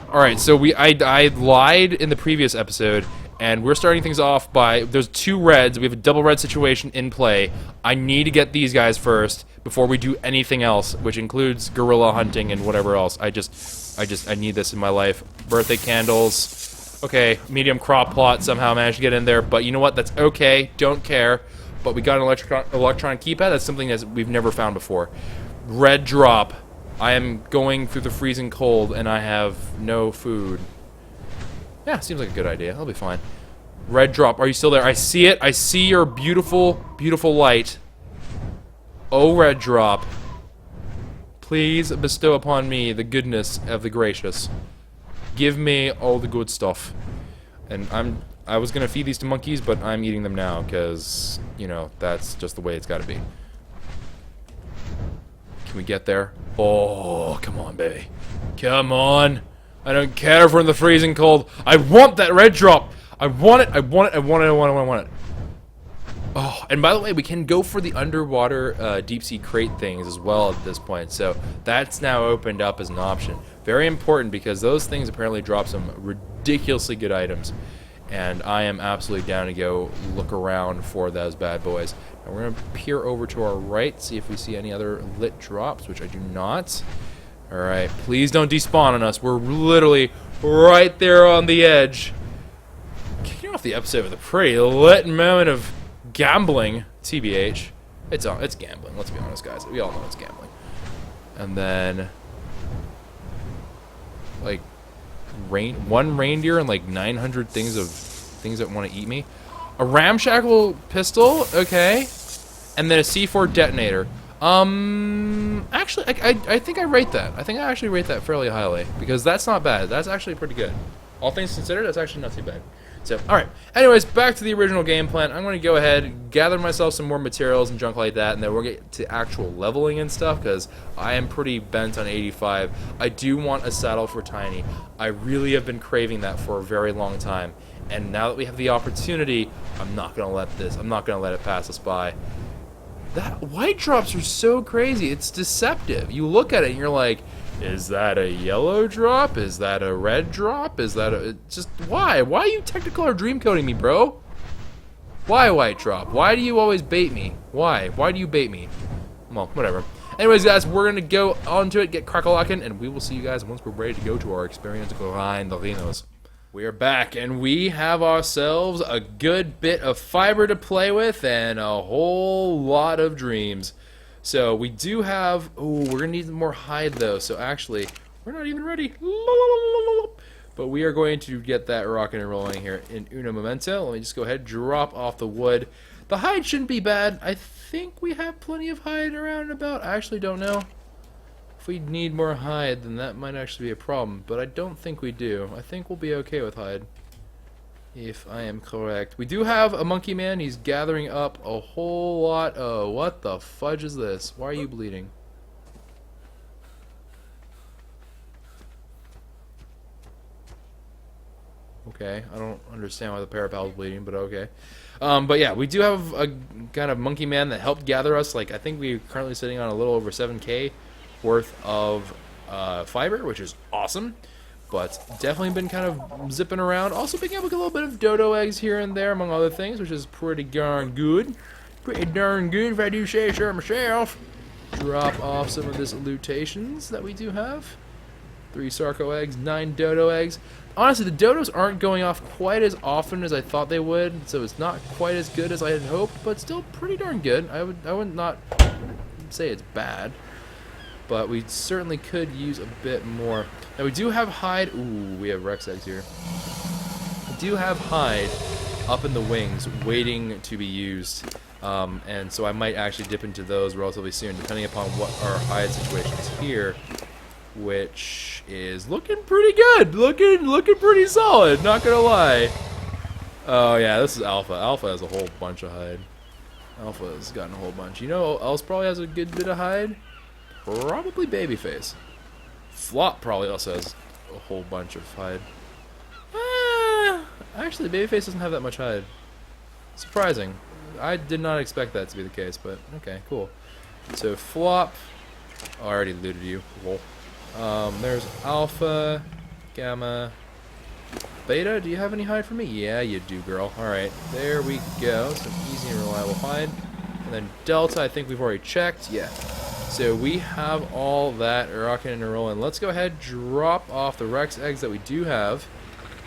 Alright, so I lied in the previous episode, and we're starting things off by, there's 2 reds, we have a double red situation in play. I need to get these guys first before we do anything else, which includes gorilla hunting and whatever else. I need this in my life. Birthday candles. Okay, medium crop plot somehow managed to get in there, but you know what, that's okay, don't care. But we got an electronic keypad, that's something that we've never found before. Red drop. I am going through the freezing cold and I have no food. Yeah, seems like a good idea. I'll be fine. Red drop, are you still there? I see it. I see your beautiful, beautiful light. Oh, red drop. Please bestow upon me the goodness of the gracious. Give me all the good stuff. And I was gonna feed these to monkeys, but I'm eating them now, because, you know, that's just the way it's gotta be. Can we get there? Oh, come on, baby. Come on. I don't care if we're in the freezing cold. I want that red drop. I want it, I want it, I want it, I want it, I want it. Oh, and by the way, we can go for the underwater deep sea crate things as well at this point. So that's now opened up as an option. Very important because those things apparently drop some ridiculously good items. And I am absolutely down to go look around for those bad boys. And we're going to peer over to our right, see if we see any other lit drops, which I do not. Alright, please don't despawn on us. We're literally right there on the edge. Kicking off the episode with a pretty lit moment of gambling, TBH. It's gambling, let's be honest, guys. We all know it's gambling. And then, like, one reindeer and like 900 things that want to eat me. A ramshackle pistol, okay. And then a C4 detonator. Actually, I think I rate that. I think I actually rate that fairly highly because that's not bad. That's actually pretty good. All things considered, that's actually not too bad. So, alright. Anyways, back to the original game plan. I'm going to go ahead, gather myself some more materials and junk like that, and then we'll get to actual leveling and stuff, because I am pretty bent on 85. I do want a saddle for Tiny. I really have been craving that for a very long time. And now that we have the opportunity, I'm not going to let it pass us by. That white drops are so crazy. It's deceptive. You look at it and you're like, is that a yellow drop? Is that a red drop? Is that a... Just, why? Why are you Technicolor dream coding me, bro? Why white drop? Why do you always bait me? Why? Why do you bait me? Well, whatever. Anyways, guys, we're going to go onto it, get crack-a-lackin', and we will see you guys once we're ready to go to our experience grind the Rhinos. We are back, and we have ourselves a good bit of fiber to play with and a whole lot of dreams. So we do have... Oh, we're going to need more hide, though. So actually, we're not even ready. But we are going to get that rocking and rolling here in uno momento. Let me just go ahead and drop off the wood. The hide shouldn't be bad. I think we have plenty of hide around and about. I actually don't know. If we need more hide, then that might actually be a problem. But I don't think we do. I think we'll be okay with hide. If I am correct. We do have a monkey man. He's gathering up a whole lot. Oh, what the fudge is this? Why are you bleeding? Okay, I don't understand why the parapal is bleeding, but okay. But yeah, we do have a kind of monkey man that helped gather us. Like, I think we're currently sitting on a little over 7K worth of fiber, which is awesome. But definitely been kind of zipping around. Also picking up a little bit of dodo eggs here and there, among other things, which is pretty darn good. Pretty darn good, if I do say so myself. Drop off some of this lootations that we do have. 3 Sarco eggs, 9 dodo eggs. Honestly, the dodos aren't going off quite as often as I thought they would, so it's not quite as good as I had hoped, but still pretty darn good. I would not say it's bad, but we certainly could use a bit more. Now we do have hide. Ooh, we have Rex eggs here. We do have hide up in the wings, waiting to be used, and so I might actually dip into those relatively soon, depending upon what our hide situation is here. Which is looking pretty good, looking pretty solid, not gonna lie. Oh yeah, this is Alpha. Alpha has a whole bunch of hide. Alpha has gotten a whole bunch. You know who else probably has a good bit of hide? Probably Babyface. Flop probably also has a whole bunch of hide. Actually, Babyface doesn't have that much hide. Surprising. I did not expect that to be the case, but okay, cool. So Flop. Oh, I already looted you. Lol. There's Alpha. Gamma. Beta, do you have any hide for me? Yeah, you do, girl. Alright, there we go. Some easy and reliable hide. And then Delta, I think we've already checked. Yeah. So we have all that rocking and rolling. Let's go ahead, drop off the Rex eggs that we do have.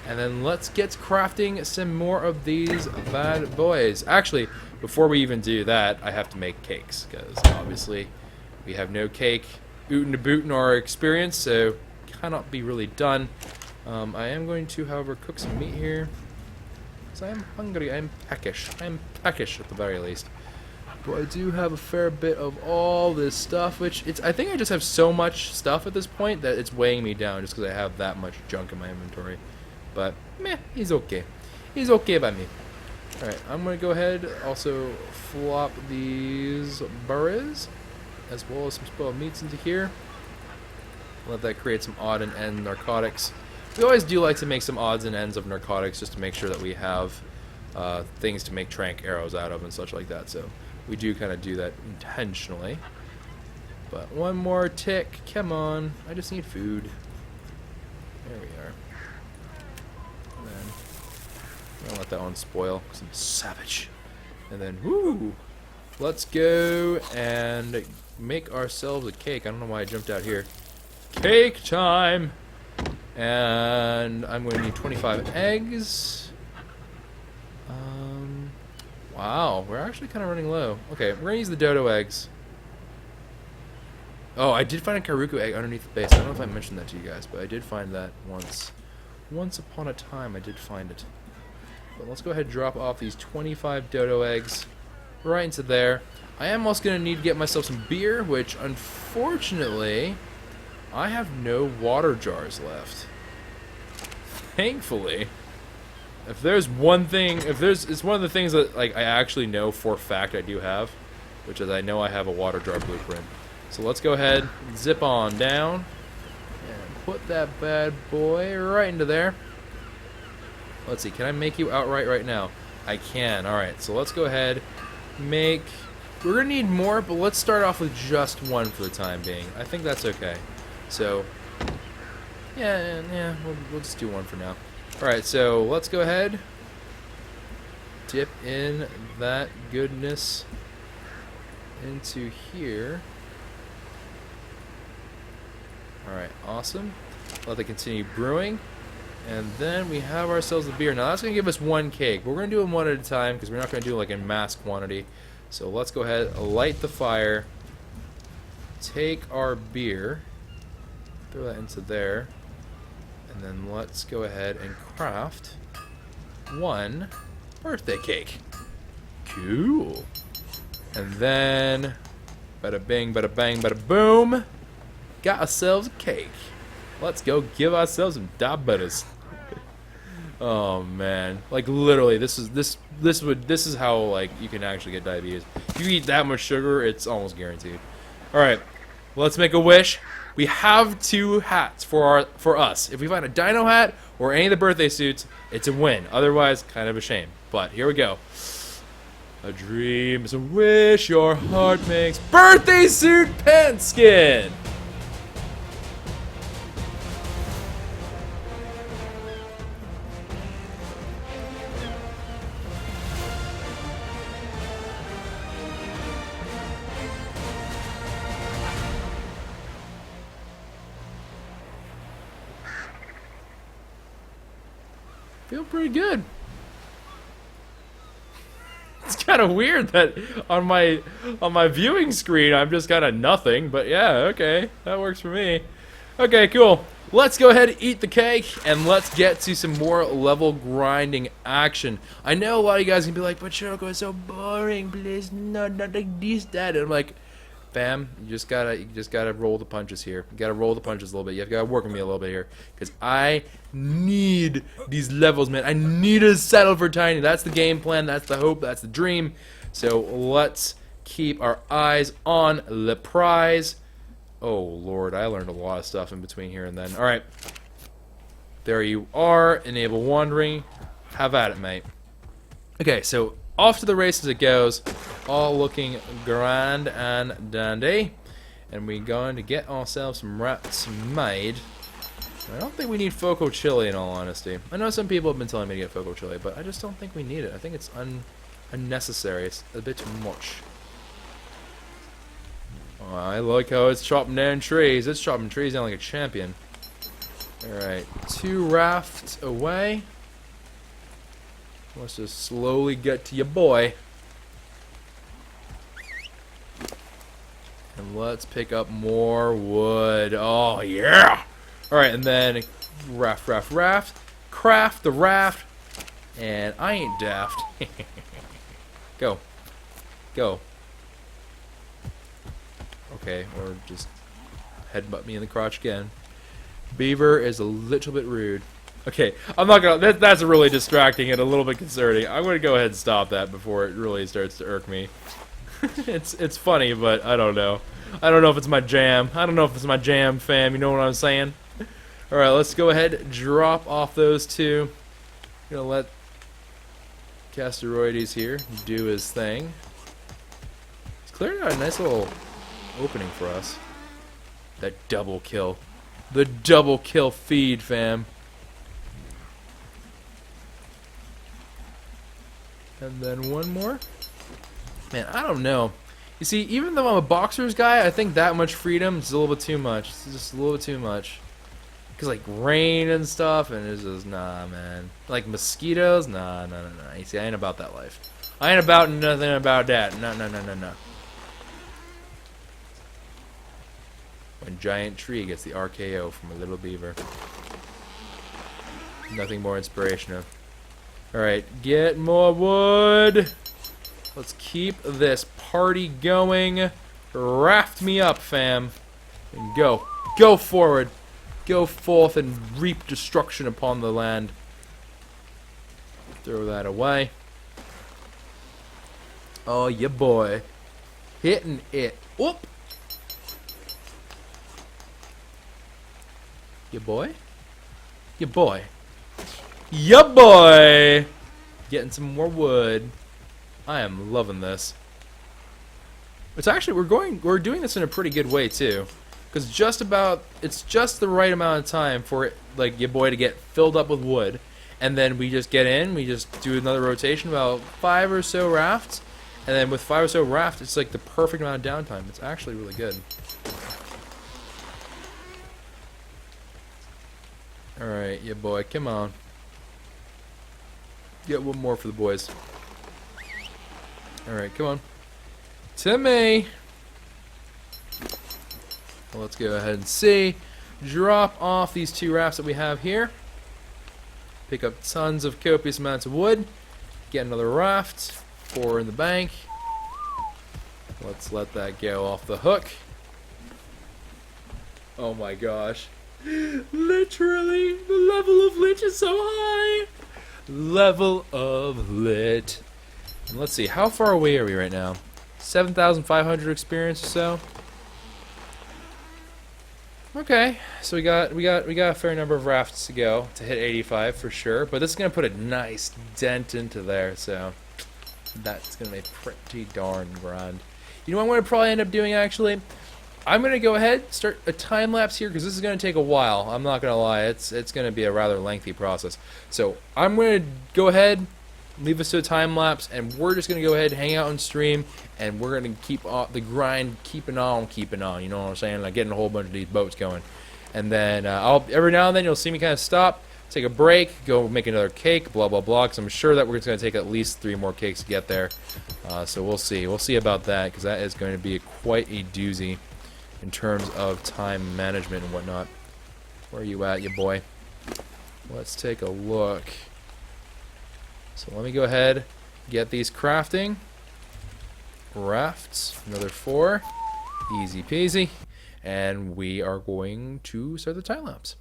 And then let's get crafting some more of these bad boys. Actually, before we even do that, I have to make cakes. Because obviously, we have no cake ootin' to boot in our experience. So, cannot be really done. I am going to, however, cook some meat here. Because I am hungry. I am peckish. I am peckish at the very least. But I do have a fair bit of all this stuff, which I think I just have so much stuff at this point that it's weighing me down just because I have that much junk in my inventory. But, meh, he's okay. He's okay by me. Alright, I'm going to go ahead, also flop these burrs, as well as some spoiled meats into here. Let that create some odd and end narcotics. We always do like to make some odds and ends of narcotics just to make sure that we have things to make trank arrows out of and such like that. So we do kind of do that intentionally. But one more tick. Come on. I just need food. There we are. And then I'm going to let that one spoil because I'm a savage. And then, woo! Let's go and make ourselves a cake. I don't know why I jumped out here. Cake time! And I'm going to need 25 eggs. Wow, we're actually kind of running low. Okay, we're going to use the dodo eggs. Oh, I did find a Karuku egg underneath the base. I don't know if I mentioned that to you guys, but I did find that once. Once upon a time, I did find it. But let's go ahead and drop off these 25 dodo eggs right into there. I am also going to need to get myself some beer, which unfortunately I have no water jars left. Thankfully. If there's one thing, it's one of the things that like I actually know for a fact I do have, which is I know I have a water jar blueprint. So let's go ahead, zip on down, and put that bad boy right into there. Let's see, can I make you outright right now? I can. Alright, so let's go ahead, make... We're going to need more, but let's start off with just one for the time being. I think that's okay. So, yeah, we'll just do one for now. Alright, so let's go ahead, dip in that goodness into here. Alright, awesome. Let it continue brewing. And then we have ourselves the beer. Now that's going to give us one cake. We're going to do them one at a time because we're not going to do like in mass quantity. So let's go ahead, light the fire, take our beer, throw that into there, and then let's go ahead and craft one birthday cake. Cool. And then, bada bing, bada bang, bada boom, got ourselves a cake. Let's go give ourselves some diabetes. Oh man, like literally, this is how like you can actually get diabetes. If you eat that much sugar, it's almost guaranteed. All right, let's make a wish. We have 2 hats for us. If we find a Dino hat or any of the birthday suits, it's a win. Otherwise, kind of a shame. But here we go. A dream is a wish your heart makes. Birthday suit pant skin. Feel pretty good. It's kind of weird that on my viewing screen I'm just kind of nothing, but yeah, okay, that works for me. Okay, cool. Let's go ahead and eat the cake and let's get to some more level grinding action. I know a lot of you guys can be like, but Choco is so boring, please, not like this, that. And I'm like, fam, you just gotta roll the punches here. You gotta roll the punches a little bit. You gotta work with me a little bit here, because I need these levels, man. I need to settle for tiny. That's the game plan. That's the hope. That's the dream. So let's keep our eyes on the prize. Oh Lord, I learned a lot of stuff in between here and then. All right, there you are. Enable wandering. Have at it, mate. Okay, so off to the races it goes, all looking grand and dandy, and we're going to get ourselves some rats made. I don't think we need Foco Chili, in all honesty. I know some people have been telling me to get Foco Chili, but I just don't think we need it. I think it's unnecessary. It's a bit too much. Oh, I like how it's chopping down trees. It's chopping trees down like a champion. Alright, 2 rafts away. Let's just slowly get to your boy. And let's pick up more wood. Oh, yeah! Alright, and then raft. Craft the raft. And I ain't daft. Go. Go. Okay, or just headbutt me in the crotch again. Beaver is a little bit rude. Okay, I'm not gonna. That's really distracting and a little bit concerning. I'm gonna go ahead and stop that before it really starts to irk me. It's funny, but I don't know. I don't know if it's my jam. I don't know if it's my jam, fam. You know what I'm saying? All right, let's go ahead and drop off those 2. Gonna let Casteroides here do his thing. He's cleared out a nice little opening for us. That double kill. The double kill feed, fam. And then one more. Man, I don't know. You see, even though I'm a boxers guy, I think that much freedom is a little bit too much. It's just a little bit too much. Because, like, rain and stuff, and it's just, nah, man. Like, mosquitoes? Nah. You see, I ain't about that life. I ain't about nothing about that. No. When giant tree gets the RKO from a little beaver. Nothing more inspirational. Alright, get more wood. Let's keep this party going. Raft me up, fam. And go. Go forward. Go forth and reap destruction upon the land. Throw that away. Oh, yeah, boy. Hitting it. Whoop. Ya boy? Ya boy. Ya boy! Getting some more wood. I am loving this. It's actually, we're doing this in a pretty good way, too. Because it's just the right amount of time for it, like, your boy to get filled up with wood. And then we just get in, we just do another rotation, about 5 or so rafts. And then with 5 or so rafts, it's like the perfect amount of downtime. It's actually really good. Alright, yeah, boy, come on. Get one more for the boys. Alright, come on. To me! Well, let's go ahead and see. Drop off these 2 rafts that we have here. Pick up tons of copious amounts of wood. Get another raft. 4 in the bank. Let's let that go off the hook. Oh my gosh. Literally, the level of lit is so high. Level of lit. And let's see, how far away are we right now? 7,500 experience or so. Okay, so we got a fair number of rafts to go to hit 85 for sure. But this is gonna put a nice dent into there, so that's gonna be pretty darn grand. You know what I'm gonna probably end up doing actually? I'm going to go ahead, start a time lapse here because this is going to take a while. I'm not going to lie, it's going to be a rather lengthy process. So I'm going to go ahead, leave us to a time lapse, and we're just going to go ahead and hang out and stream, and we're going to keep the grind keeping on, you know what I'm saying? Like getting a whole bunch of these boats going. And then every now and then you'll see me kind of stop, take a break, go make another cake, blah, blah, blah, because I'm sure that we're just going to take at least 3 more cakes to get there. So we'll see. We'll see about that because that is going to be quite a doozy in terms of time management and whatnot. Where are you at, you boy? Let's take a look. So let me go ahead, get these crafting. Rafts, another 4. Easy peasy. And we are going to start the time lapse.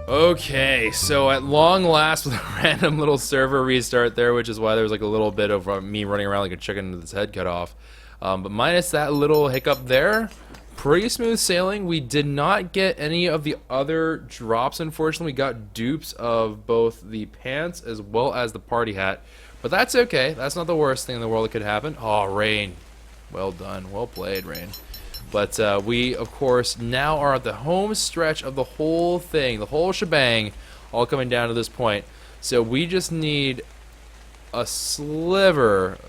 Okay, so at long last with a random little server restart there, which is why there was like a little bit of me running around like a chicken with its head cut off. But minus that little hiccup there, pretty smooth sailing. We did not get any of the other drops, unfortunately. We got dupes of both the pants as well as the party hat. But that's okay. That's not the worst thing in the world that could happen. Oh, Rain. Well done. Well played, Rain. But we, of course, now are at the home stretch of the whole thing, the whole shebang, all coming down to this point. So we just need a sliver,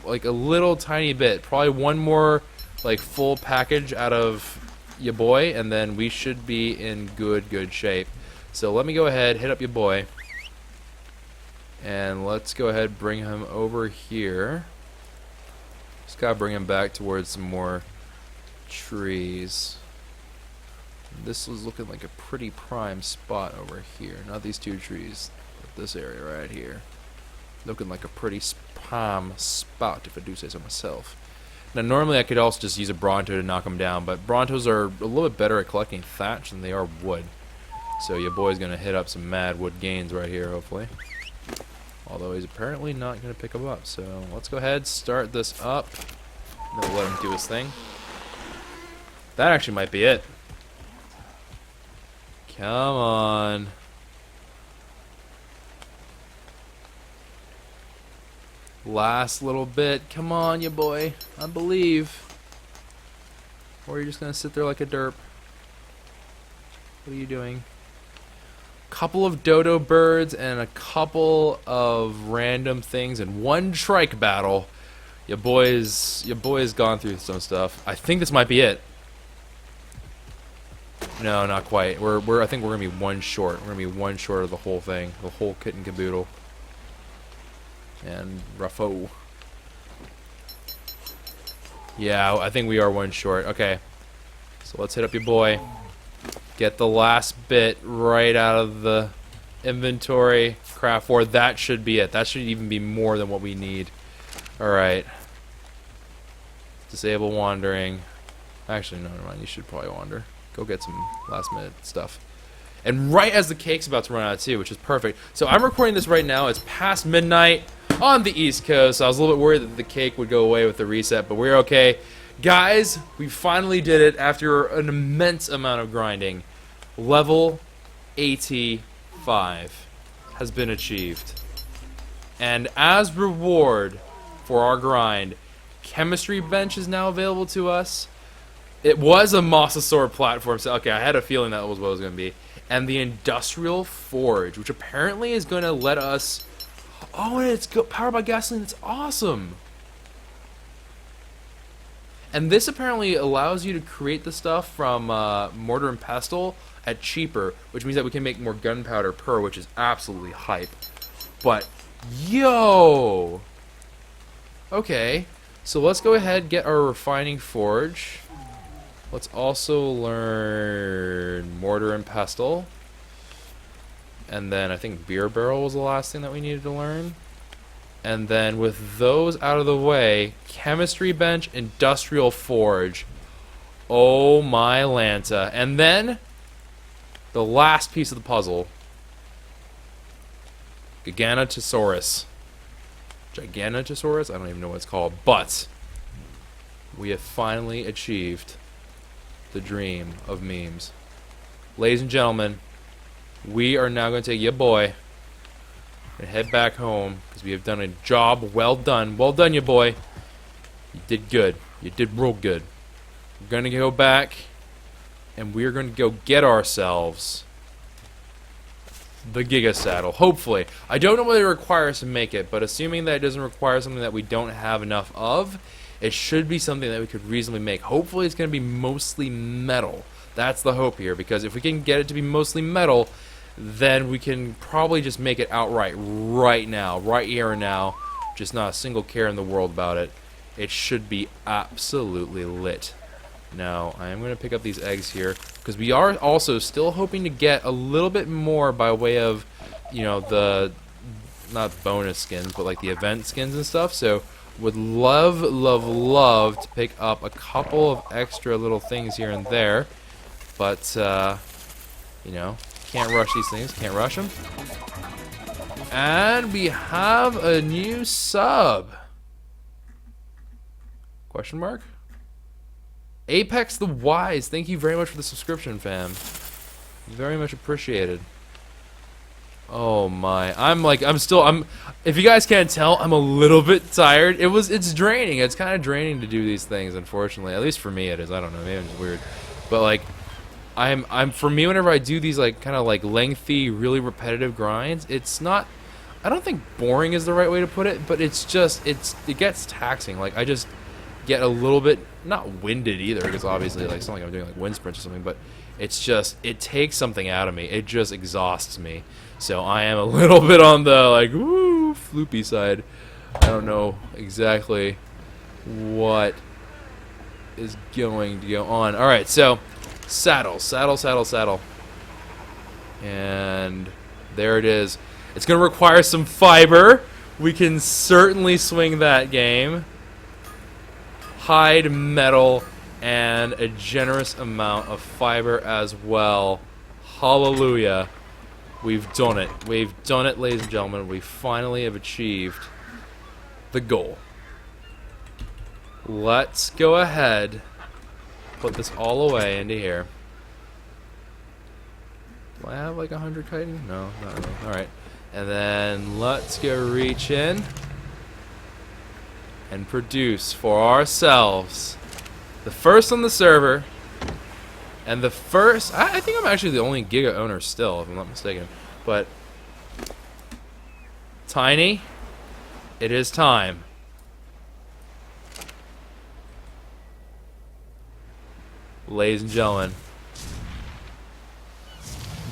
like a little tiny bit, probably one more like full package out of your boy, and then we should be in good shape. So let me go ahead, hit up your boy, and let's go ahead bring him over here. Just gotta bring him back towards some more trees. This is looking like a pretty prime spot over here. Not these two trees, but this area right here. Looking like a pretty prime spot, if I do say so myself. Now, normally I could also just use a Bronto to knock them down, but Brontos are a little bit better at collecting thatch than they are wood. So your boy's gonna hit up some mad wood gains right here, hopefully. Although he's apparently not gonna pick them up. So let's go ahead, start this up. Then we'll let him do his thing. That actually might be it. Come on. Last little bit. Come on, you boy. I believe. Or you're just going to sit there like a derp. What are you doing? Couple of dodo birds and a couple of random things and one trike battle. Your boy's gone through some stuff. I think this might be it. No, not quite. I think we're gonna be one short. We're gonna be one short of the whole thing, the whole kit and caboodle. And Ruffo. Yeah, I think we are one short. Okay, so let's hit up your boy. Get the last bit right out of the inventory. Craft 4. That should be it. That should even be more than what we need. All right. Disable wandering. Actually, no, never mind. You should probably wander. Go get some last minute stuff. And right as the cake's about to run out too, which is perfect. So I'm recording this right now. It's past midnight on the East Coast. I was a little bit worried that the cake would go away with the reset, but we're okay. Guys, we finally did it after an immense amount of grinding. Level 85 has been achieved. And as reward for our grind, chemistry bench is now available to us. It was a Mosasaur platform, so okay, I had a feeling that was what it was going to be. And the Industrial Forge, which apparently is going to let us... Oh, and it's powered by gasoline. It's awesome! And this apparently allows you to create the stuff from mortar and pestle at cheaper, which means that we can make more gunpowder per, which is absolutely hype. But, yo! Okay, so let's go ahead and get our refining forge. Let's also learn mortar and pestle. And then I think beer barrel was the last thing that we needed to learn. And then with those out of the way, chemistry bench, industrial forge. Oh my Lanta. And then the last piece of the puzzle. Giganotosaurus. Giganotosaurus? I don't even know what it's called. But we have finally achieved the dream of memes. Ladies and gentlemen, we are now going to take your boy and head back home because we have done a job well done. Well done, your boy. You did good. You did real good. We're going to go back and we're going to go get ourselves the Giga Saddle. Hopefully. I don't know what it requires to make it, but assuming that it doesn't require something that we don't have enough of, it should be something that we could reasonably make. Hopefully it's going to be mostly metal. That's the hope here, because if we can get it to be mostly metal, then we can probably just make it outright right now, right here and now. Just not a single care in the world about it. It should be absolutely lit. Now, I am going to pick up these eggs here, because we are also still hoping to get a little bit more by way of, you know, the, not bonus skins, but like the event skins and stuff, so would love, love, love to pick up a couple of extra little things here and there. But, you know, Can't rush these things. Can't rush them. And we have a new sub. Question mark? Apex the Wise. Thank you very much for the subscription, fam. Very much appreciated. Oh my. If you guys can't tell, I'm a little bit tired. It's draining. It's kind of draining to do these things, unfortunately. At least for me it is. I don't know. Maybe I'm just weird. But like for me, whenever I do these like kind of like lengthy, really repetitive grinds, it's not, I don't think boring is the right way to put it, but it gets taxing. Like I just get a little bit, not winded either, because obviously like it's not like I'm doing like wind sprints or something, but it's just, it takes something out of me. It just exhausts me. So I am a little bit on the like woo floopy side. I don't know exactly what is going to go on. All right, so saddle. And there it is. It's going to require some fiber. We can certainly swing that game. Hide, metal, and a generous amount of fiber as well. Hallelujah. We've done it. We've done it, ladies and gentlemen. We finally have achieved the goal. Let's go ahead, put this all away into here. Do I have like 100 kiting? No, not really. Alright. And then let's go reach in and produce for ourselves the first on the server. And the first, I think I'm actually the only Giga owner still, if I'm not mistaken. But Tiny, it is time. Ladies and gentlemen,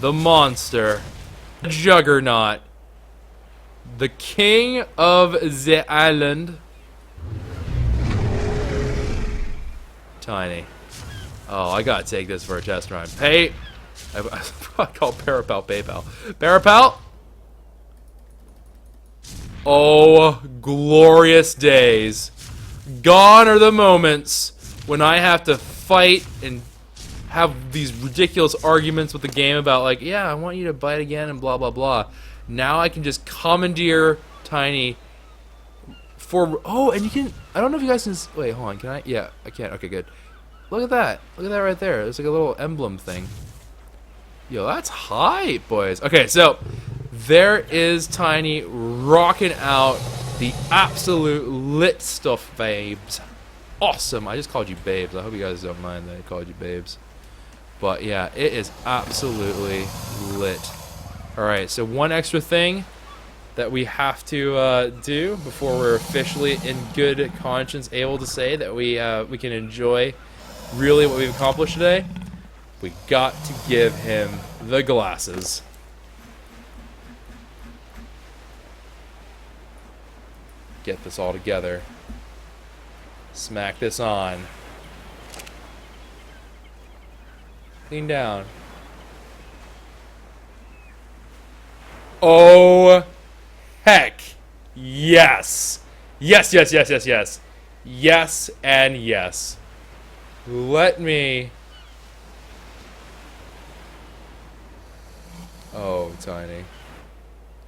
the monster, Juggernaut, the king of the island, Tiny. Oh, I gotta take this for a test run. I call Parapal PayPal. Parapal? Oh, glorious days. Gone are the moments when I have to fight and have these ridiculous arguments with the game about like, yeah, I want you to bite again and blah, blah, blah. Now I can just commandeer Tiny for... Oh, and you can... I don't know if you guys can... Wait, hold on. Can I? Yeah, I can. Okay, good. Look at that. Look at that right there. There's like a little emblem thing. Yo, that's hype, boys. Okay, so there is Tiny rocking out the absolute lit stuff, babes. Awesome. I just called you babes. I hope you guys don't mind that I called you babes. But yeah, it is absolutely lit. Alright, so one extra thing that we have to do before we're officially in good conscience able to say that we can enjoy really what we've accomplished today. We got to give him the glasses. Get this all together. Smack this on. Lean down. Oh, heck. Yes. Yes, yes, yes, yes, yes. Yes and yes. Let me... Oh, Tiny.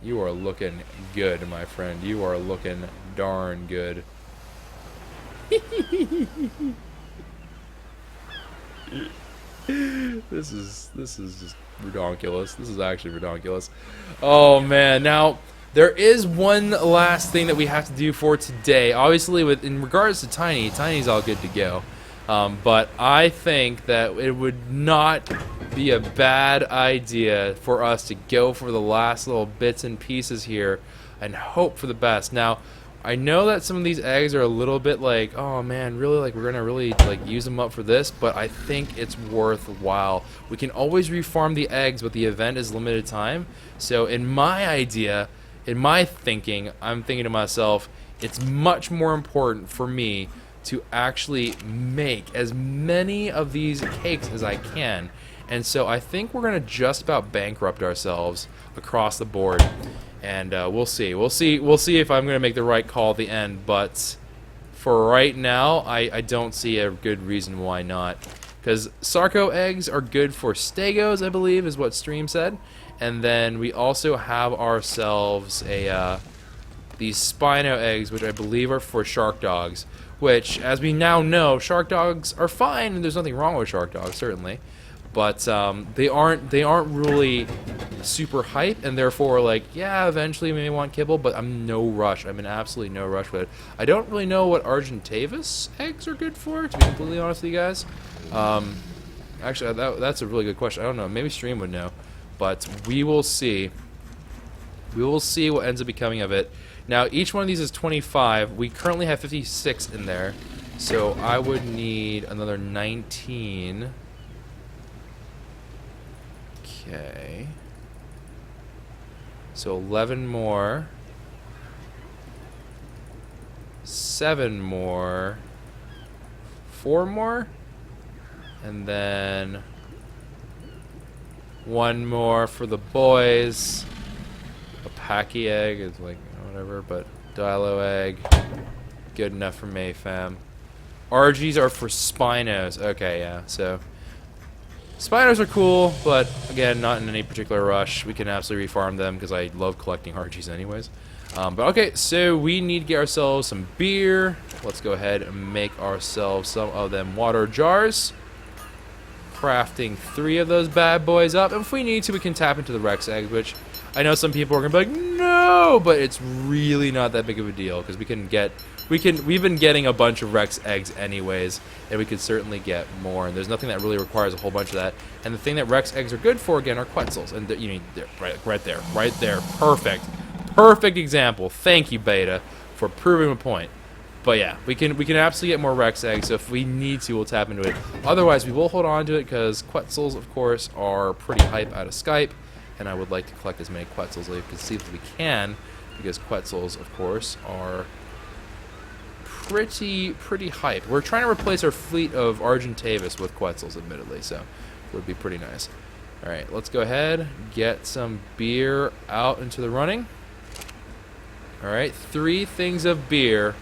You are looking good, my friend. You are looking darn good. This is just ridiculous. This is actually ridiculous. Oh man, now there is one last thing that we have to do for today. Obviously, in regards to Tiny's all good to go. But I think that it would not be a bad idea for us to go for the last little bits and pieces here and hope for the best. Now, I know that some of these eggs are a little bit like, oh man, really, like we're gonna really like use them up for this, but I think it's worthwhile. We can always refarm the eggs, but the event is limited time. So in my idea, in my thinking, I'm thinking to myself, it's much more important for me to actually make as many of these cakes as I can. And so I think we're gonna just about bankrupt ourselves across the board. And we'll see. We'll see if I'm gonna make the right call at the end. But for right now, I don't see a good reason why not. Because Sarco eggs are good for stegos, I believe, is what Stream said. And then we also have ourselves these Spino eggs, which I believe are for shark dogs. Which, as we now know, shark dogs are fine, and there's nothing wrong with shark dogs, certainly. But they aren't really super hype, and therefore, like, yeah, eventually we may want kibble, but I'm in no rush. I'm in absolutely no rush with it. I don't really know what Argentavis eggs are good for, to be completely honest with you guys. Actually, that's a really good question. I don't know. Maybe Stream would know. But we will see. We will see what ends up becoming of it. Now, each one of these is 25. We currently have 56 in there. So I would need another 19. Okay. So 11 more. 7 more. 4 more. And then 1 more for the boys. A Packy egg is like whatever, but Dilo egg, good enough for me, fam. RGs are for Spinos. Okay, yeah. So Spinos are cool, but again, not in any particular rush. We can absolutely refarm them because I love collecting RGs anyways. But okay, so we need to get ourselves some beer. Let's go ahead and make ourselves some of them water jars. Crafting 3 of those bad boys up, and if we need to, we can tap into the Rex egg, which I know some people are gonna be like, no, but it's really not that big of a deal because we've been getting a bunch of Rex eggs anyways, and we could certainly get more. And there's nothing that really requires a whole bunch of that. And the thing that Rex eggs are good for again are Quetzals, and you need right there, perfect example. Thank you, Beta, for proving a point. But yeah, we can absolutely get more Rex eggs, so if we need to, we'll tap into it. Otherwise, we will hold on to it, because Quetzals, of course, are pretty hype out of Skype, and I would like to collect as many Quetzals as we can, because Quetzals, of course, are pretty hype. We're trying to replace our fleet of Argentavis with Quetzals, admittedly, so it would be pretty nice. Alright, let's go ahead, get some beer out into the running. Alright, 3 things of beer.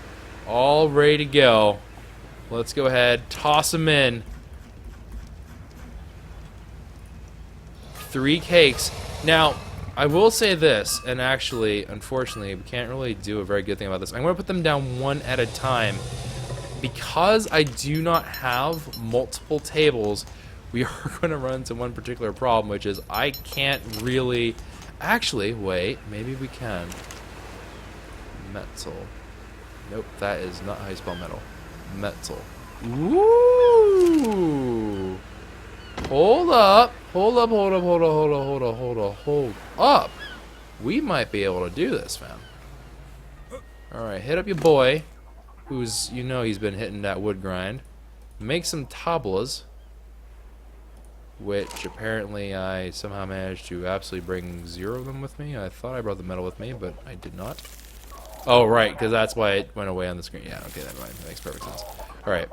All ready to go. Let's go ahead, toss them in. 3 cakes. Now, I will say this, and actually, unfortunately, we can't really do a very good thing about this. I'm going to put them down one at a time. Because I do not have multiple tables, we are going to run into one particular problem, which is I can't really... Actually, wait, maybe we can. Metal. Nope, that is not how you spell metal. Metal. Ooh! Hold up. Hold up. We might be able to do this, fam. Alright, hit up your boy, who's, you know, he's been hitting that wood grind. Make some tablas, which apparently I somehow managed to absolutely bring 0 of them with me. I thought I brought the metal with me, but I did not. Oh, right, because that's why it went away on the screen. Yeah, okay, never mind. That makes perfect sense. Alright.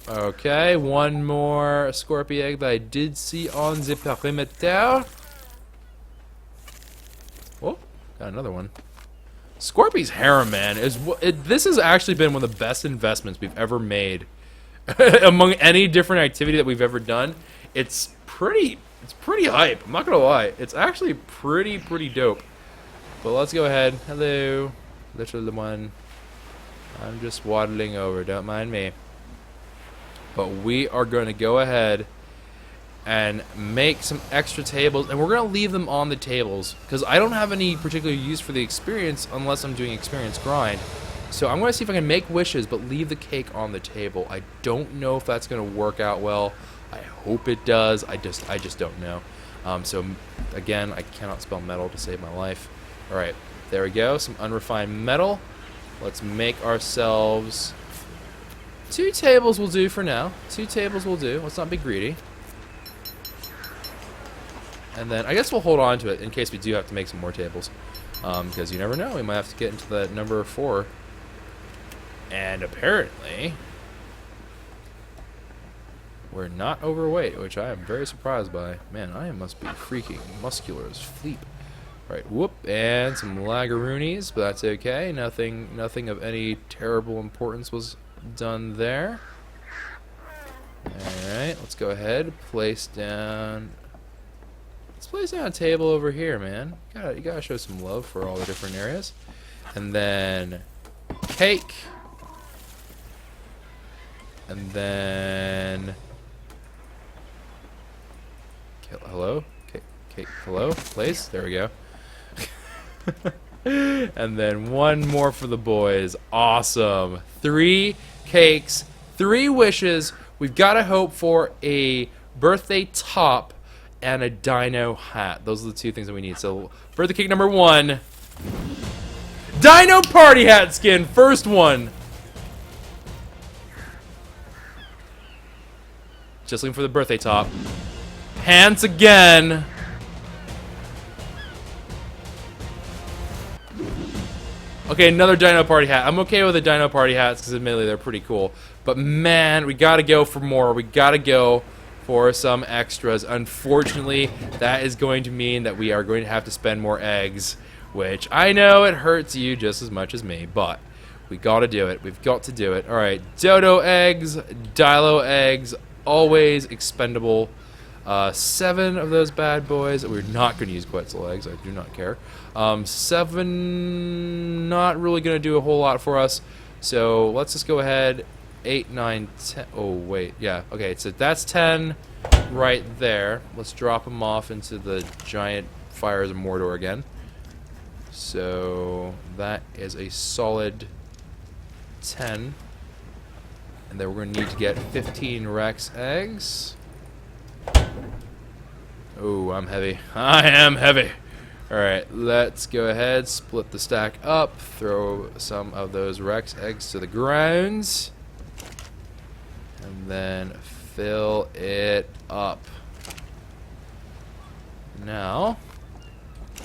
Okay, 1 more Scorpio egg that I did see on the perimeter. Oh, got another one. Scorpy's harem, man, this has actually been one of the best investments we've ever made. Among any different activity that we've ever done. It's pretty hype, I'm not gonna lie. It's actually pretty dope. But let's go ahead. Hello, little one. I'm just waddling over, don't mind me. But we are going to go ahead and make some extra tables, and we're going to leave them on the tables, because I don't have any particular use for the experience unless I'm doing experience grind. So I'm going to see if I can make wishes, but leave the cake on the table. I don't know if that's going to work out well. I hope it does. I just don't know. So again, I cannot spell metal to save my life. Alright, there we go, some unrefined metal. Let's make ourselves 2 tables will do for now. 2 tables will do. Let's not be greedy. And then I guess we'll hold on to it in case we do have to make some more tables. Because you never know, we might have to get into that number 4. And apparently we're not overweight, which I am very surprised by. Man, I must be freaking muscular as fleep. Right, whoop, and some lagaroonies, but that's okay. Nothing of any terrible importance was done there. Alright, let's go ahead. Place down... Let's place down a table over here, man. You gotta show some love for all the different areas. And then... cake. And then... hello? Cake, hello? Place? There we go. And then one more for the boys. Awesome. 3 cakes, 3 wishes. We've got to hope for a birthday top and a dino hat. Those are the 2 things that we need. So, birthday cake number 1. Dino party hat skin. First one. Just looking for the birthday top. Pants again. Okay, another Dino Party hat. I'm okay with the Dino Party hats because admittedly they're pretty cool. But man, we gotta go for more. We gotta go for some extras. Unfortunately, that is going to mean that we are going to have to spend more eggs, which I know it hurts you just as much as me, but we gotta do it. We've got to do it. Alright, Dodo eggs, Dilo eggs, always expendable. 7 of those bad boys. We're not going to use Quetzal eggs. I do not care. 7, not really going to do a whole lot for us. So let's just go ahead. 8, 9, 10. Oh, wait. Yeah. Okay, so that's 10 right there. Let's drop them off into the giant fires of Mordor again. So that is a solid 10. And then we're going to need to get 15 Rex eggs. Oh, I'm heavy. I am heavy. Alright, let's go ahead, split the stack up, throw some of those Rex eggs to the ground, and then fill it up. Now,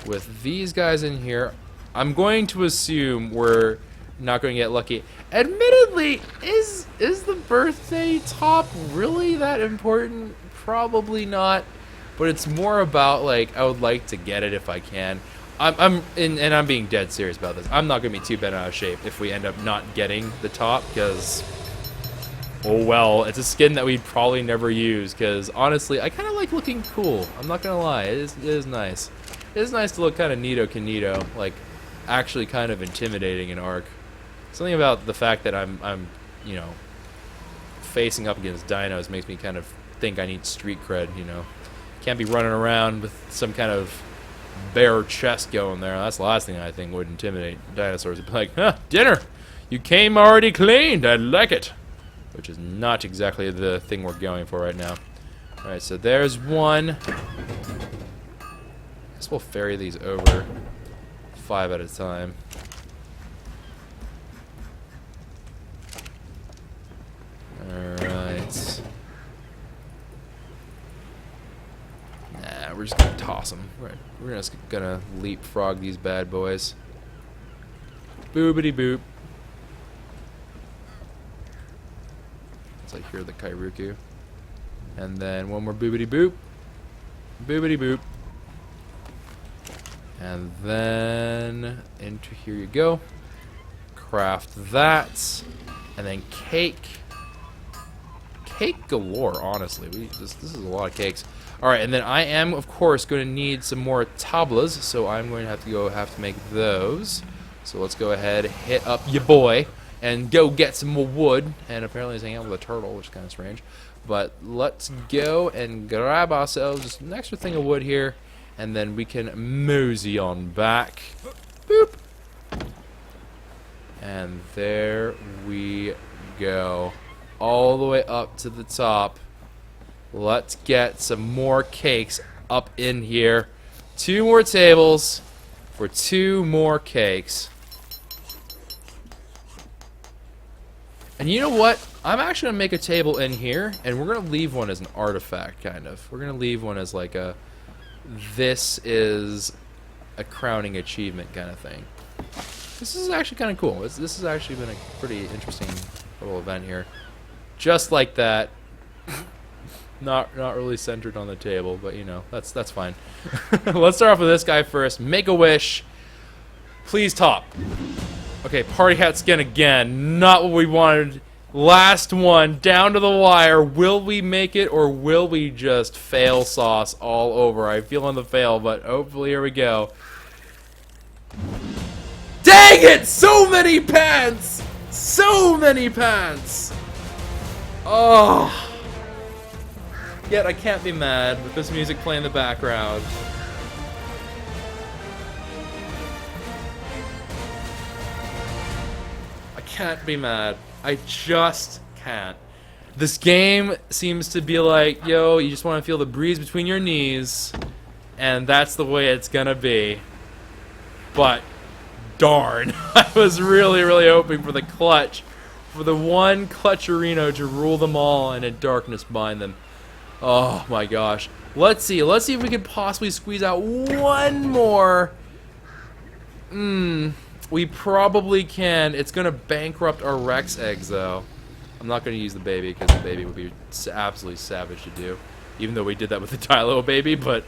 with these guys in here, I'm going to assume we're not going to get lucky. Admittedly, is the birthday top really that important? Probably not, but it's more about like I would like to get it if I can. I'm being dead serious about this. I'm not gonna be too bent out of shape if we end up not getting the top, because oh well, it's a skin that we'd probably never use. Because honestly, I kind of like looking cool. I'm not gonna lie, it is nice. It is nice to look kind of neato, like actually kind of intimidating in ARK. Something about the fact that I'm you know, facing up against dinos makes me kind of think I need street cred, you know. Can't be running around with some kind of bare chest going there. That's the last thing I think would intimidate dinosaurs. It'd be like, huh, dinner! You came already cleaned, I like it! Which is not exactly the thing we're going for right now. Alright, so there's one. I guess we'll ferry these over 5 at a time. Alright. Nah, we're just gonna toss them. We're just gonna leapfrog these bad boys. Boobity boop. As I hear the Kairuku. And then one more boobity boop. Boobity boop. And then into here you go. Craft that. And then cake. Cake galore, honestly. This is a lot of cakes. Alright, and then I am, of course, going to need some more tablas, so I'm going to have to make those. So let's go ahead, hit up your boy, and go get some more wood. And apparently he's hanging out with a turtle, which is kind of strange. But let's go and grab ourselves just an extra thing of wood here, and then we can mosey on back. Boop! And there we go. All the way up to the top. Let's get some more cakes up in here. 2 more tables for 2 more cakes. And you know what? I'm actually going to make a table in here, and we're going to leave one as an artifact, kind of. We're going to leave one as like a, this is a crowning achievement kind of thing. This is actually kind of cool. This has actually been a pretty interesting little event here. Just like that. Not really centered on the table, but you know, that's fine. Let's start off with this guy first. Make a wish. Please top. Okay, party hat skin again. Not what we wanted. Last one, down to the wire. Will we make it, or will we just fail sauce all over? I feel on the fail, but hopefully here we go. Dang it! So many pants! So many pants! Oh. Yet I can't be mad with this music playing in the background. I can't be mad. I just can't. This game seems to be like, yo, you just want to feel the breeze between your knees, and that's the way it's gonna be. But, darn, I was really, really hoping for the clutch, for the one clutcherino to rule them all and in darkness bind them. Oh my gosh. Let's see if we can possibly squeeze out one more. We probably can. It's gonna bankrupt our Rex eggs though. I'm not gonna use the baby because the baby would be absolutely savage to do. Even though we did that with the Dilo baby, but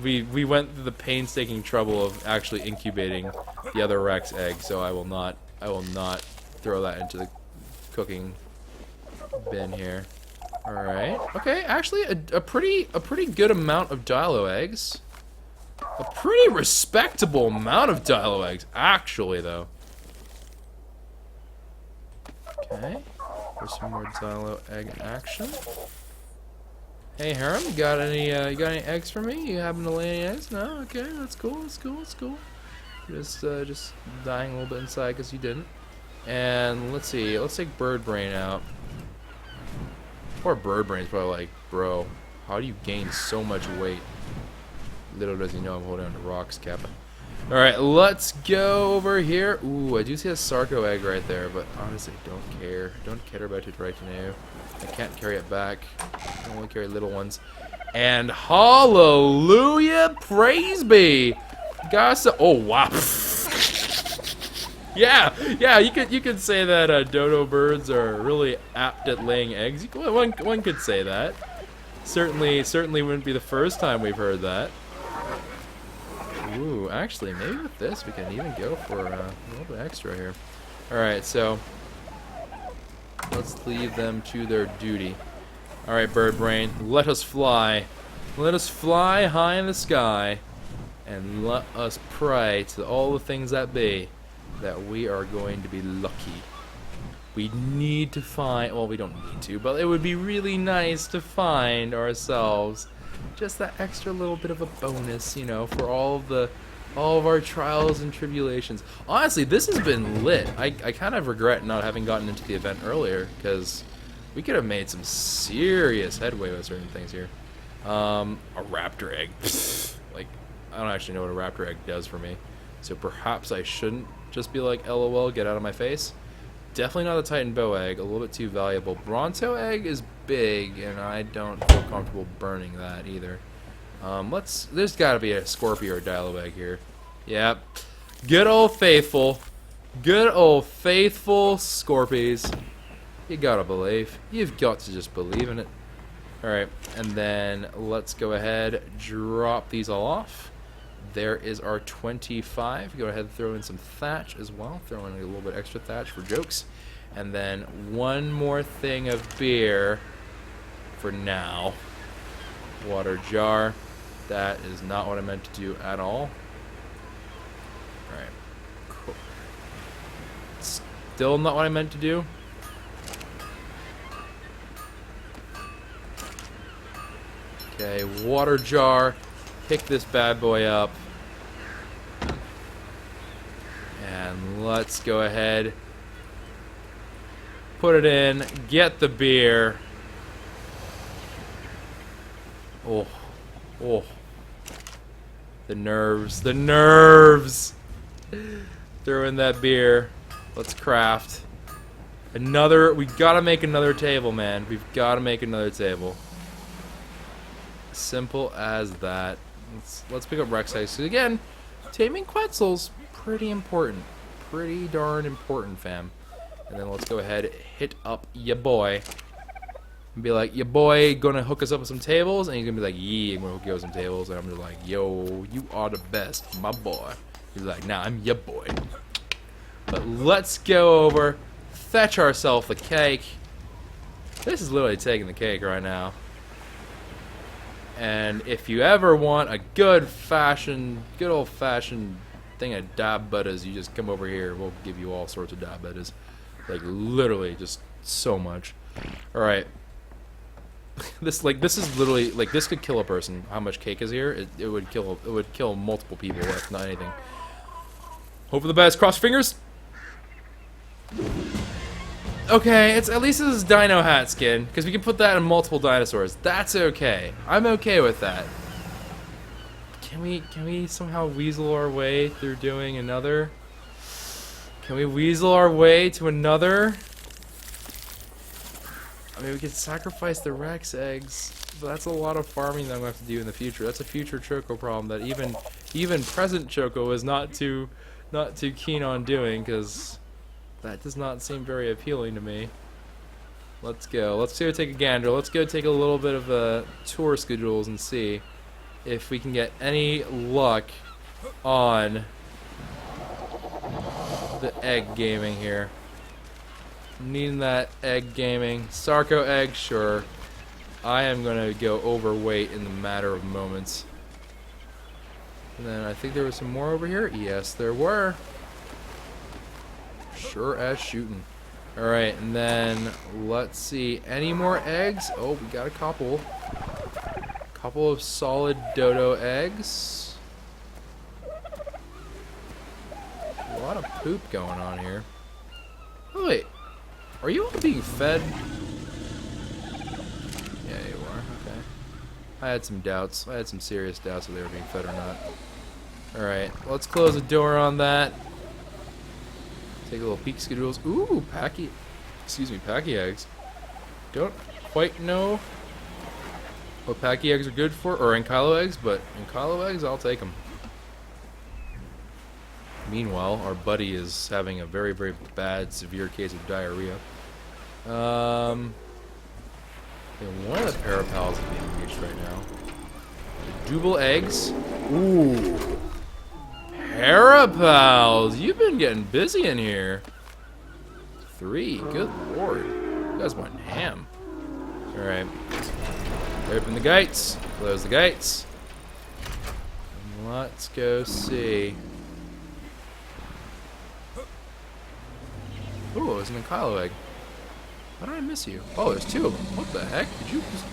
we went through the painstaking trouble of actually incubating the other Rex egg, so I will not throw that into the cooking bin here. Alright. Okay, actually a pretty good amount of Dilo eggs. A pretty respectable amount of Dilo eggs, actually, though. Okay. There's some more Dilo egg action. Hey, Harem, you got any eggs for me? You happen to lay any eggs? No? Okay, that's cool, that's cool, that's cool. Just dying a little bit inside because you didn't. And let's see, let's take Bird Brain out. Poor Bird Brain's probably like, bro, how do you gain so much weight? Little does he know I'm holding on to rocks, Kappa. Alright, let's go over here. Ooh, I do see a Sarco egg right there, but honestly, don't care. Don't care about it right now. I can't carry it back. I only carry little ones. And hallelujah, praise be. Gosh, oh wow. Yeah, you could say that dodo birds are really apt at laying eggs. One could say that. Certainly wouldn't be the first time we've heard that. Ooh, actually, maybe with this we can even go for a little bit extra here. Alright, so let's leave them to their duty. Alright, Bird Brain, let us fly. Let us fly high in the sky, and let us pray to all the things that be, that we are going to be lucky. We need to find, well, we don't need to, but it would be really nice to find ourselves just that extra little bit of a bonus, you know, for all of our trials and tribulations. Honestly, this has been lit. I kind of regret not having gotten into the event earlier, because we could have made some serious headway with certain things here. A raptor egg. Like, I don't actually know what a raptor egg does for me, so perhaps I shouldn't just be like, LOL, get out of my face. Definitely not a Titan bow egg, a little bit too valuable. Bronto egg is big, and I don't feel comfortable burning that either. There's gotta be a Scorpio or Dilo egg here. Yep. Good old faithful Scorpies. You gotta believe. You've got to just believe in it. Alright, and then let's go ahead, drop these all off. There is our 25. Go ahead and throw in some thatch as well. Throw in a little bit extra thatch for jokes. And then one more thing of beer for now. Water jar. That is not what I meant to do at all. Alright. Cool. Still not what I meant to do. Okay, water jar. Pick this bad boy up. And let's go ahead. Put it in. Get the beer. Oh. Oh. The nerves. The nerves. Throw in that beer. Let's craft. Another. We gotta make another table, man. We've gotta make another table. Simple as that. Let's pick up Rex eggs. So again, taming Quetzal's pretty important. Pretty darn important, fam. And then let's go ahead, hit up ya boy. And be like, ya boy gonna hook us up with some tables? And he's gonna be like, yeah, I'm gonna hook you up with some tables. And I'm just like, yo, you are the best, my boy. He's like, nah, I'm ya boy. But let's go over, fetch ourselves the cake. This is literally taking the cake right now. And if you ever want a good old-fashioned thing of diabetes, you just come over here. We'll give you all sorts of diabetes. Like, literally, just so much. Alright. This is literally, like, this could kill a person. How much cake is here? It would kill multiple people, if not anything. Hope for the best. Cross fingers. Okay, at least this is Dino hat skin, because we can put that in multiple dinosaurs. That's okay. I'm okay with that. Can we somehow weasel our way through doing another? Can we weasel our way to another? I mean, we could sacrifice the Rex eggs, but that's a lot of farming that I'm going to have to do in the future. That's a future Choco problem that even present Choco is not too keen on doing, because that does not seem very appealing to me. Let's go. Let's go take a gander. Let's go take a little bit of a tour schedules and see if we can get any luck on the egg gaming here. Needing that egg gaming. Sarco egg, sure. I am going to go overweight in the matter of moments. And then I think there was some more over here. Yes, there were. Sure as shooting. Alright, and then let's see. Any more eggs? Oh, we got a couple. Couple of solid dodo eggs. A lot of poop going on here. Oh, wait. Are you all being fed? Yeah, you are. Okay. I had some doubts. I had some serious doubts if they were being fed or not. Alright, let's close the door on that. Take a little peek, skidoodles. Ooh, packy eggs. Don't quite know what packy eggs are good for, or Ankylo eggs, but Ankylo eggs, I'll take them. Meanwhile, our buddy is having a very, very bad, severe case of diarrhea. Yeah, one of the parapals is being reached right now. Double eggs. Ooh. Parapals! You've been getting busy in here. 3. Good lord. You guys went ham. Alright. Open the gates. Close the gates. And let's go see. Ooh, it was an Ankylo egg. How did I miss you? Oh, there's 2 of them. What the heck? Did you just...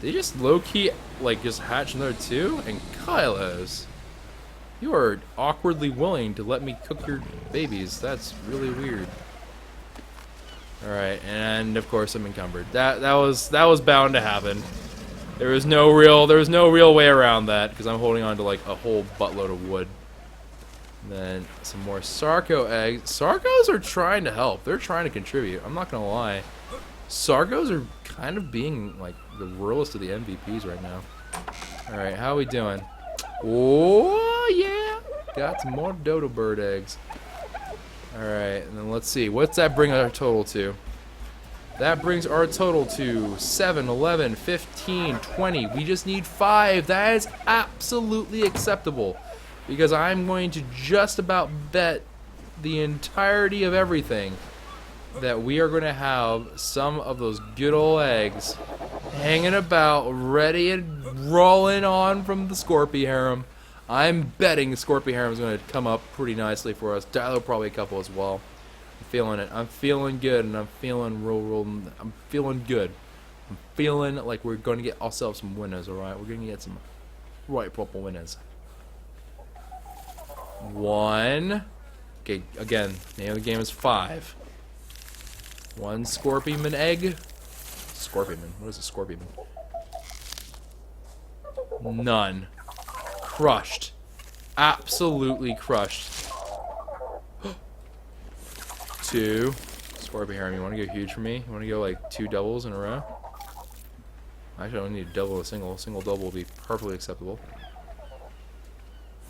They just low-key, like, just hatch another 2? Ankylos. You are awkwardly willing to let me cook your babies. That's really weird. Alright, and of course I'm encumbered. That was bound to happen. There was no real way around that, because I'm holding on to like a whole buttload of wood. And then some more Sarco eggs. Sarcos are trying to help. They're trying to contribute. I'm not gonna lie. Sarcos are kind of being like the realest of the MVPs right now. Alright, how are we doing? Oh yeah! Got some more dodo bird eggs. Alright, and then let's see. What's that bring our total to? That brings our total to 7, 11, 15, 20. We just need 5. That is absolutely acceptable. Because I'm going to just about bet the entirety of everything that we are going to have some of those good old eggs hanging about, ready and rolling on from the Scorpy Harem. I'm betting the Scorpy Harem is going to come up pretty nicely for us. Dilo probably a couple as well. I'm feeling it. I'm feeling good, and I'm feeling I'm feeling good. I'm feeling like we're going to get ourselves some winners, alright? We're going to get some right proper winners. 1. Okay, again, name of the game is 5. 1 Scorpion egg. Scorpion. What is a Scorpion? None. Crushed. Absolutely crushed. 2. Scorpion Harem, you want to go huge for me? You want to go like 2 doubles in a row? Actually, I don't need to double a single. A single double will be perfectly acceptable.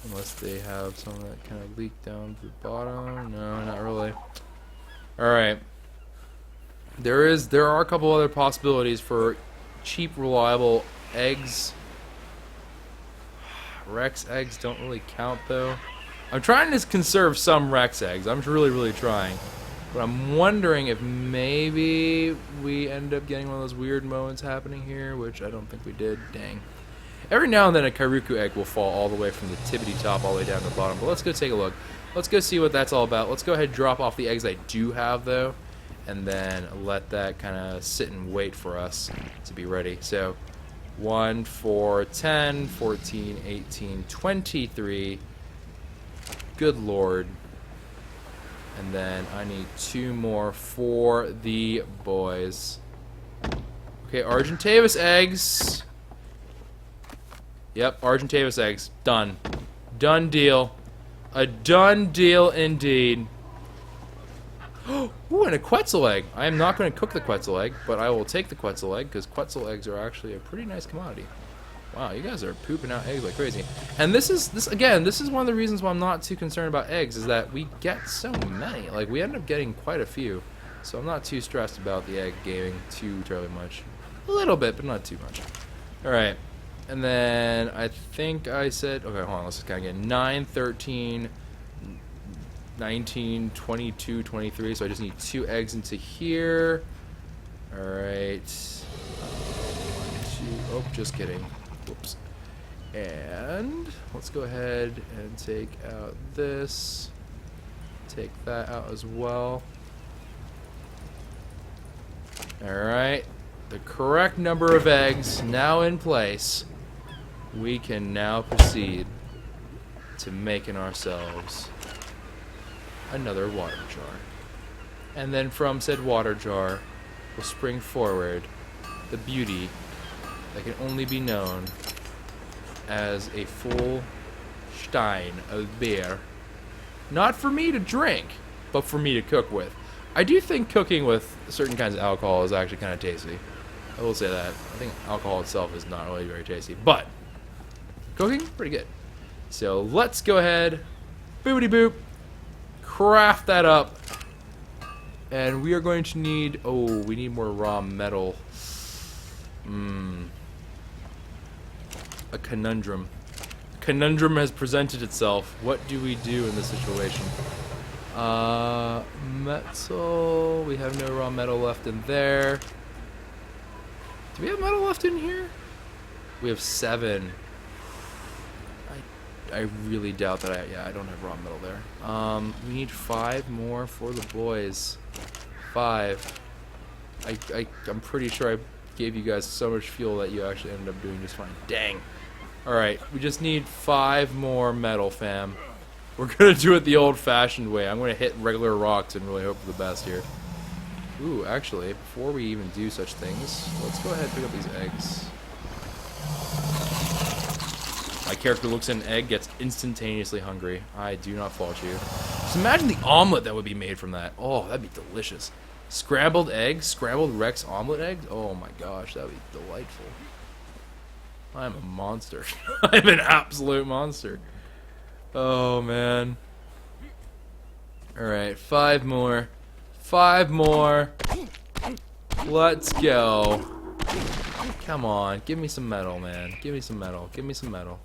Unless they have some that kind of leak down to the bottom. No, not really. Alright. There are a couple other possibilities for cheap, reliable eggs. Rex eggs don't really count though. I'm trying to conserve some Rex eggs. I'm really trying. But I'm wondering if maybe we end up getting one of those weird moments happening here, which I don't think we did. Dang. Every now and then a Kairuku egg will fall all the way from the tippity top all the way down to the bottom. But let's go take a look. Let's go see what that's all about. Let's go ahead and drop off the eggs I do have, though, and then let that kind of sit and wait for us to be ready. So 1, 4, 10, 14, 18, 23. Good Lord. And then I need 2 more for the boys. Okay, Argentavis eggs. Yep, Argentavis eggs. Done. Done deal. A done deal indeed. Ooh, and a Quetzal egg. I am not going to cook the Quetzal egg, but I will take the Quetzal egg because Quetzal eggs are actually a pretty nice commodity. Wow, you guys are pooping out eggs like crazy. And this is one of the reasons why I'm not too concerned about eggs, is that we get so many. Like, we end up getting quite a few. So I'm not too stressed about the egg gaming too terribly much. A little bit, but not too much. Alright. And then I think I said, okay, hold on, let's just kind of get 9, 13, 19, 22, 23. So I just need 2 eggs into here. Alright. 1, 2, oh, just kidding. Whoops. And let's go ahead and take out this. Take that out as well. Alright. The correct number of eggs now in place. We can now proceed to making ourselves another water jar. And then from said water jar will spring forward the beauty that can only be known as a full stein of beer. Not for me to drink, but for me to cook with. I do think cooking with certain kinds of alcohol is actually kind of tasty. I will say that. I think alcohol itself is not really very tasty, but cooking, pretty good. So let's go ahead, boopity boop, craft that up. And we are going to need, oh, we need more raw metal. A conundrum. Conundrum has presented itself. What do we do in this situation? Metal. We have no raw metal left in there. Do we have metal left in here? We have 7. I really doubt that I don't have raw metal there. We need 5 more for the boys. 5. I'm pretty sure I gave you guys so much fuel that you actually ended up doing just fine. Dang. Alright, we just need 5 more metal, fam. We're gonna do it the old-fashioned way. I'm gonna hit regular rocks and really hope for the best here. Ooh, actually, before we even do such things, let's go ahead and pick up these eggs. My character looks at an egg, gets instantaneously hungry. I do not fault you. Just imagine the omelet that would be made from that. Oh, that'd be delicious. Scrambled eggs, scrambled Rex omelet eggs. Oh my gosh, that'd be delightful. I'm a monster. I'm an absolute monster. Oh man. Alright, 5 more. 5 more. Let's go. Come on, give me some metal, man. Give me some metal. Give me some metal.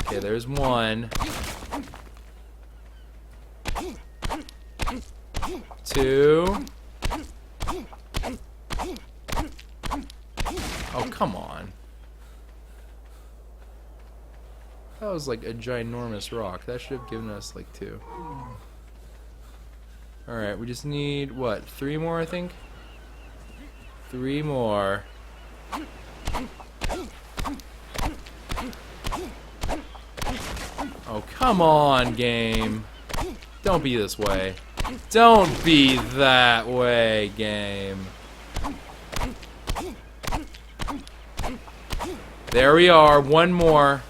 Okay, there's 1. 2. Oh, come on. That was like a ginormous rock. That should have given us like 2. Alright, we just need, what, 3 more, I think? 3 more. Oh, come on, game. Don't be this way. Don't be that way, game. There we are. 1 more.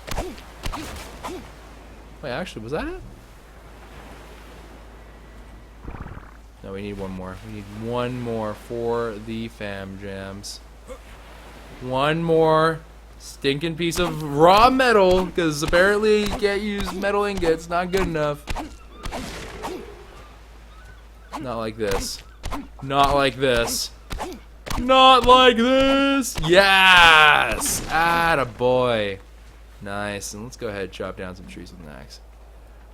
Wait, actually, was that it? No, we need 1 more. We need 1 more for the fam jams. 1 more stinking piece of raw metal, because apparently you can't use metal ingots. Not good enough. Not like this. Not like this. Not like this. Yes! Attaboy. Nice. And let's go ahead and chop down some trees with an axe.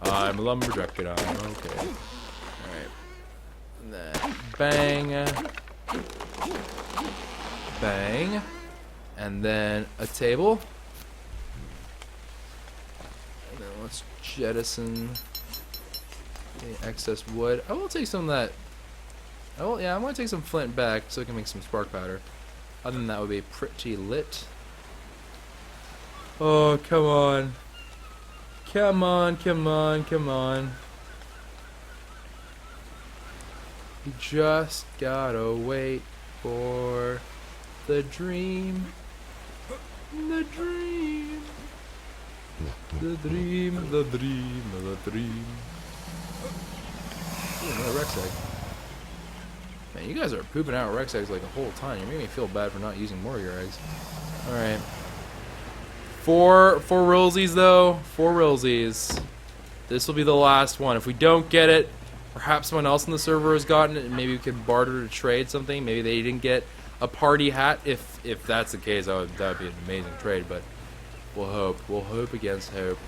I'm a lumberjack, kid. Okay. Alright. And then bang. Bang. And then a table. And then let's jettison the excess wood. I will take some of that. Oh yeah, I'm gonna take some flint back so I can make some spark powder. Other than that, would be pretty lit. Oh, come on. Come on, come on, come on. You just gotta wait for the dream. The dream. The dream, the dream, the dream. Ooh, another Rex egg. Man, you guys are pooping out Rex eggs like the whole time. You're making me feel bad for not using more of your eggs. Alright. Four realsies though. 4 realsies. This will be the last one. If we don't get it, perhaps someone else in the server has gotten it, and maybe we can barter to trade something. Maybe they didn't get a party hat. If that's the case, that would be an amazing trade. But we'll hope. We'll hope against hope.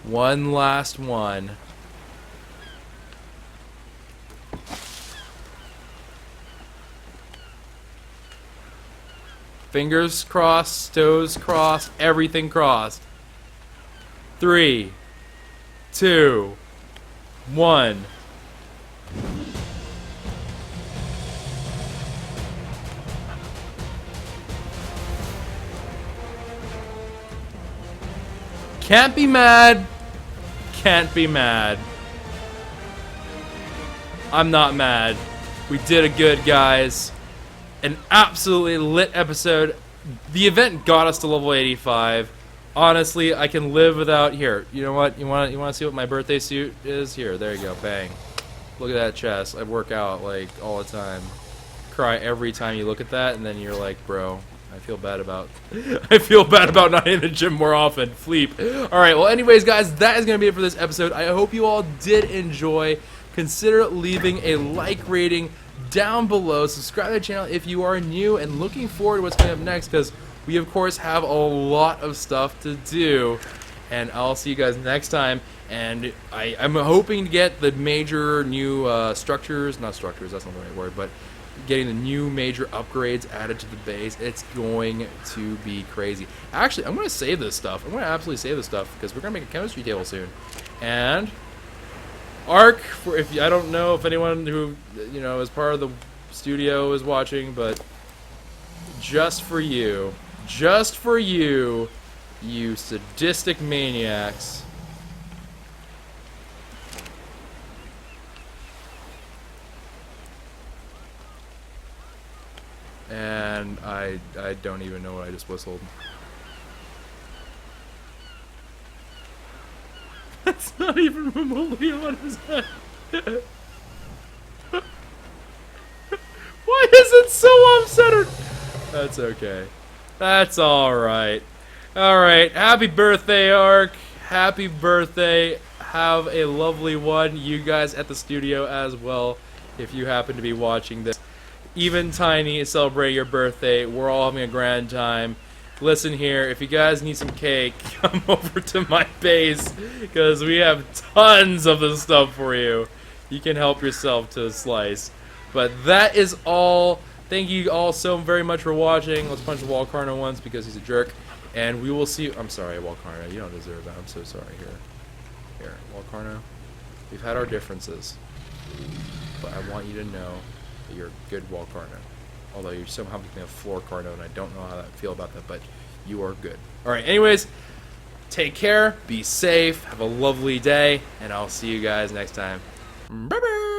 One last one. Fingers crossed, toes crossed, everything crossed. 3, 2, 1. Can't be mad. Can't be mad. I'm not mad. We did a good, guys. An absolutely lit episode. The event got us to level 85. Honestly, I can live without. Here, you know what? You want to see what my birthday suit is? Here, there you go. Bang. Look at that chest. I work out like all the time. Cry every time you look at that, and then you're like, bro, I feel bad about. I feel bad about not hitting the gym more often. Fleep. All right. Well, anyways, guys, that is gonna be it for this episode. I hope you all did enjoy. Consider leaving a like rating down below. Subscribe to the channel if you are new and looking forward to what's coming up next, because we of course have a lot of stuff to do. And I'll see you guys next time. And I'm hoping to get the major new structures, not structures, that's not the right word, but getting the new major upgrades added to the base. It's going to be crazy. Actually, I'm going to save this stuff. I'm going to absolutely save this stuff because we're going to make a chemistry table soon. And ARK, if I don't know if anyone who is part of the studio is watching, but just for you, you sadistic maniacs. And I don't even know what I just whistled. That's not even remotely on his head. Why is it so off-centered? That's okay. That's alright. Alright, happy birthday, ARK. Happy birthday. Have a lovely one. You guys at the studio as well, if you happen to be watching this. Even Tiny is celebrating your birthday. We're all having a grand time. Listen here, if you guys need some cake, come over to my base, because we have tons of this stuff for you. You can help yourself to a slice. But that is all. Thank you all so very much for watching. Let's punch Walcarno once because he's a jerk. And we will see you. I'm sorry, Walcarno. You don't deserve that. I'm so sorry. Here, Walcarno. We've had our differences. But I want you to know that you're a good Walcarno. Although you somehow became a floor Carno, and I don't know how I feel about that, but you are good. Alright, anyways, take care, be safe, have a lovely day, and I'll see you guys next time. Bye-bye!